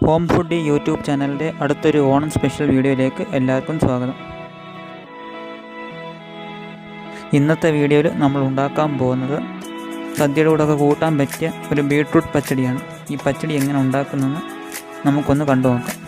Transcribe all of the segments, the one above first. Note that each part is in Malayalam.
ഹോം ഫുഡ് യൂട്യൂബ് ചാനലിൻ്റെ അടുത്തൊരു ഓണം സ്പെഷ്യൽ വീഡിയോയിലേക്ക് എല്ലാവർക്കും സ്വാഗതം. ഇന്നത്തെ വീഡിയോയിൽ നമ്മൾ ഉണ്ടാക്കാൻ പോകുന്നത് സദ്യയുടെ കൂടെയൊക്കെ കൂട്ടാൻ പറ്റിയ ഒരു ബീട്രൂട്ട് പച്ചടിയാണ്. ഈ പച്ചടി എങ്ങനെ ഉണ്ടാക്കുന്നതെന്ന് നമുക്കൊന്ന് കണ്ടു നോക്കാം.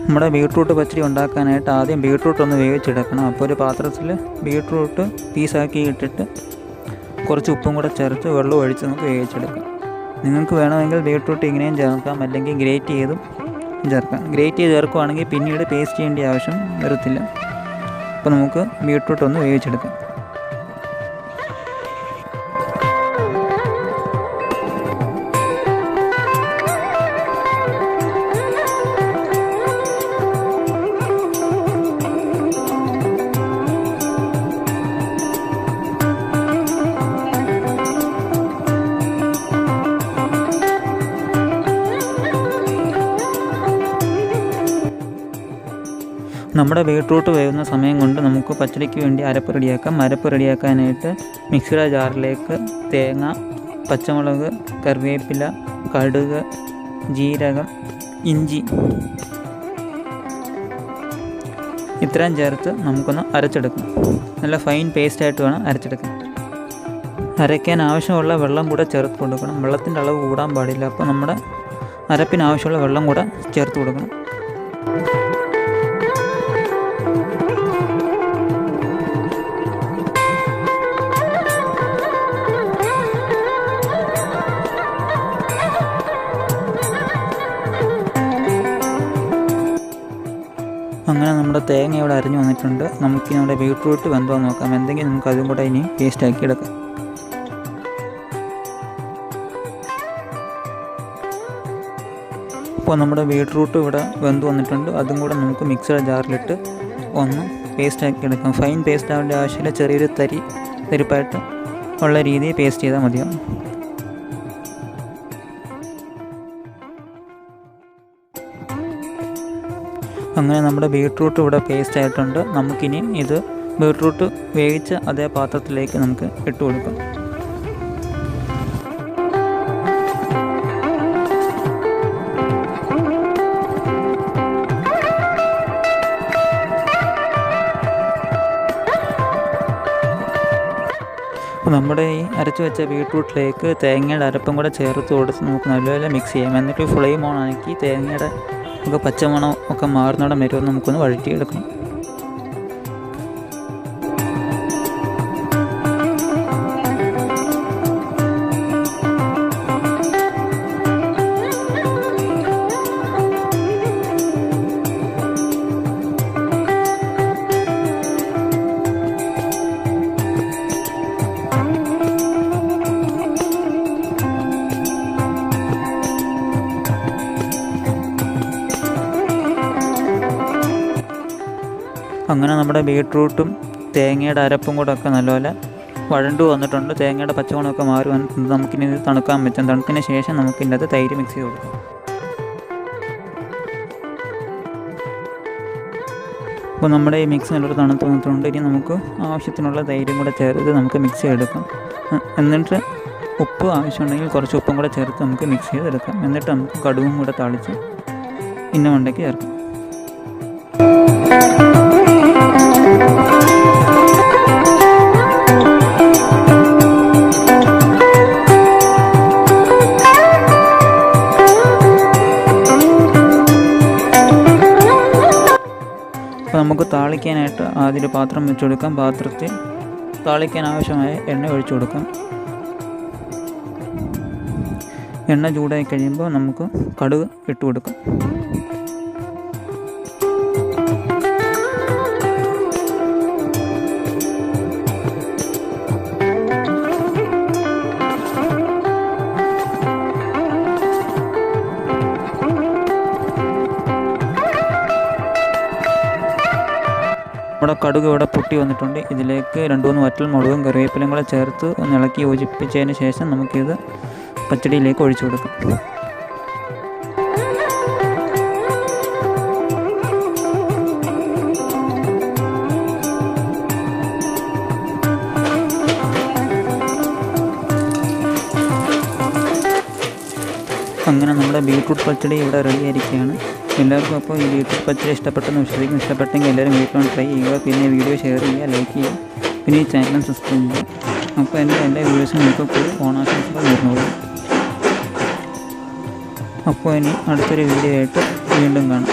നമ്മുടെ ബീട്രൂട്ട് പച്ചടി ഉണ്ടാക്കാനായിട്ട് ആദ്യം ബീട്രൂട്ട് ഒന്ന് വേവിച്ചെടുക്കണം. അപ്പോൾ ഒരു പാത്രത്തിൽ ബീട്രൂട്ട് പീസാക്കി ഇട്ടിട്ട് കുറച്ച് ഉപ്പും കൂടെ ചേർത്ത് വെള്ളം ഒഴിച്ച് നമുക്ക് വേവിച്ചെടുക്കാം. നിങ്ങൾക്ക് വേണമെങ്കിൽ ബീട്രൂട്ട് ഇങ്ങനെയും ചേർക്കാം, അല്ലെങ്കിൽ ഗ്രേറ്റ് ചെയ്തും ചേർക്കാം. ഗ്രേറ്റ് ചെയ്ത് ചേർക്കുകയാണെങ്കിൽ പിന്നീട് പേസ്റ്റ് ചെയ്യേണ്ട ആവശ്യം വരത്തില്ല. അപ്പോൾ നമുക്ക് ബീട്രൂട്ട് ഒന്ന് വേവിച്ചെടുക്കാം. നമ്മുടെ ബീട്രൂട്ട് വേവുന്ന സമയം കൊണ്ട് നമുക്ക് പച്ചടിക്ക് വേണ്ടി അരപ്പ് റെഡിയാക്കാം. അരപ്പ് റെഡിയാക്കാനായിട്ട് മിക്സിയുടെ ജാറിലേക്ക് തേങ്ങ, പച്ചമുളക്, കറിവേപ്പില, കടുക്, ജീരകം, ഇഞ്ചി ഇത്രയും ചേർത്ത് നമുക്കൊന്ന് അരച്ചെടുക്കാം. നല്ല ഫൈൻ പേസ്റ്റായിട്ട് വേണം അരച്ചെടുക്കാൻ. അരയ്ക്കാൻ ആവശ്യമുള്ള വെള്ളം കൂടെ ചേർത്ത് കൊടുക്കണം. വെള്ളത്തിൻ്റെ അളവ് കൂടാൻ പാടില്ല. അപ്പോൾ നമ്മുടെ അരപ്പിന് ആവശ്യമുള്ള വെള്ളം കൂടെ ചേർത്ത് കൊടുക്കണം. അങ്ങനെ നമ്മുടെ തേങ്ങ ഇവിടെ അരിഞ്ഞു വന്നിട്ടുണ്ട്. നമുക്ക് നമ്മുടെ ബീട്രൂട്ട് വെന്തോ നോക്കാം. എന്തെങ്കിലും നമുക്ക് അതും കൂടെ ഇനി പേസ്റ്റ് ആക്കി എടുക്കാം. അപ്പോൾ നമ്മുടെ ബീട്രൂട്ട് ഇവിടെ വെന്ത് വന്നിട്ടുണ്ട്. അതും കൂടെ നമുക്ക് മിക്സിയുടെ ജാറിലിട്ട് ഒന്ന് പേസ്റ്റ് ആക്കി എടുക്കാം. ഫൈൻ പേസ്റ്റ് ആവേണ്ട ആവശ്യമില്ല. ചെറിയൊരു തരിപ്പായിട്ട് ഉള്ള രീതിയിൽ പേസ്റ്റ് ചെയ്താൽ മതിയാവും. അങ്ങനെ നമ്മുടെ ബീട്രൂട്ട് ഇവിടെ പേസ്റ്റ് ആയിട്ടുണ്ട്. നമുക്കിനി ഇത് ബീട്രൂട്ട് വേവിച്ച അതേ പാത്രത്തിലേക്ക് നമുക്ക് ഇട്ട് കൊടുക്കാം. അപ്പോൾ നമ്മുടെ ഈ അരച്ചു വെച്ച ബീട്രൂട്ടിലേക്ക് തേങ്ങയുടെ അരപ്പും കൂടെ ചേർത്ത് കൊടുത്ത് നമുക്ക് നല്ലപോലെ മിക്സ് ചെയ്യാം. എന്നിട്ട് ഫ്ലെയിം ഓൺ ആക്കി തേങ്ങയുടെ നമുക്ക് പച്ചമണം ഒക്കെ മാറുന്നിടം വരെ നമുക്കൊന്ന് വഴറ്റിയെടുക്കണം. അങ്ങനെ നമ്മുടെ ബീട്രൂട്ടും തേങ്ങയുടെ അരപ്പും കൂടെ ഒക്കെ നല്ലപോലെ വഴണ്ടു വന്നിട്ടുണ്ട്. തേങ്ങയുടെ പച്ചമണമൊക്കെ മാറി വന്നിട്ടുണ്ട്. നമുക്കിനി ഇത് തണുക്കാൻ പറ്റും. തണുക്കിന് ശേഷം നമുക്കിൻ്റെ അത് തൈര് മിക്സ് ചെയ്ത് കൊടുക്കാം. അപ്പോൾ നമ്മുടെ ഈ മിക്സ് നല്ലൊരു തണുത്ത് വന്നിട്ടുണ്ട്. ഇനി നമുക്ക് ആവശ്യത്തിനുള്ള തൈരും കൂടെ ചേർത്ത് നമുക്ക് മിക്സ് ചെയ്തെടുക്കാം. എന്നിട്ട് ഉപ്പ് ആവശ്യമുണ്ടെങ്കിൽ കുറച്ച് ഉപ്പും കൂടെ ചേർത്ത് നമുക്ക് മിക്സ് ചെയ്തെടുക്കാം. എന്നിട്ട് നമുക്ക് കടുകും കൂടെ താളിച്ച് ഇന്നമണ്ടയ്ക്ക് ചേർക്കാം. അപ്പോൾ നമുക്ക് താളിക്കാനായിട്ട് ആദ്യം ഒരു പാത്രം വെച്ച് കൊടുക്കാം. പാത്രത്തിൽ താളിക്കാൻ ആവശ്യമായ എണ്ണ ഒഴിച്ചു കൊടുക്കാം. എണ്ണ ചൂടായി കഴിയുമ്പോൾ നമുക്ക് കടുക് ഇട്ട് കൊടുക്കാം. നമ്മുടെ കടുക് ഇവിടെ പൊട്ടി വന്നിട്ടുണ്ട്. ഇതിലേക്ക് 2-3 വറ്റൽമുളകും കറിവേപ്പിലയും കൂടെ ചേർത്ത് ഒന്ന് ഇളക്കി യോജിപ്പിച്ചതിന് ശേഷം നമുക്കിത് പച്ചടിയിലേക്ക് ഒഴിച്ചു കൊടുക്കാം. അങ്ങനെ നമ്മുടെ ബീട്രൂട്ട് പച്ചടി ഇവിടെ റെഡി ആയിരിക്കുകയാണ്. എല്ലാവർക്കും അപ്പോൾ ഈ ബീട്രൂട്ട് പച്ചടി ഇഷ്ടപ്പെട്ടെന്ന് വിശ്വസിക്കും. ഇഷ്ടപ്പെട്ടെങ്കിൽ എല്ലാവരും വീട്ടിലൊന്ന് ട്രൈ ചെയ്യുക. പിന്നെ വീഡിയോ ഷെയർ ചെയ്യുക, ലൈക്ക് ചെയ്യുക, പിന്നെ ഈ ചാനൽ സബ്സ്ക്രൈബ് ചെയ്യുക. അപ്പോൾ എൻ്റെ എല്ലാ വീഡിയോസും നിങ്ങൾക്ക് കൂടി ഓണാശംസകൾ നേർന്നുകൊള്ളും. അപ്പോൾ ഇനി അടുത്തൊരു വീഡിയോ ആയിട്ട് വീണ്ടും കാണാം.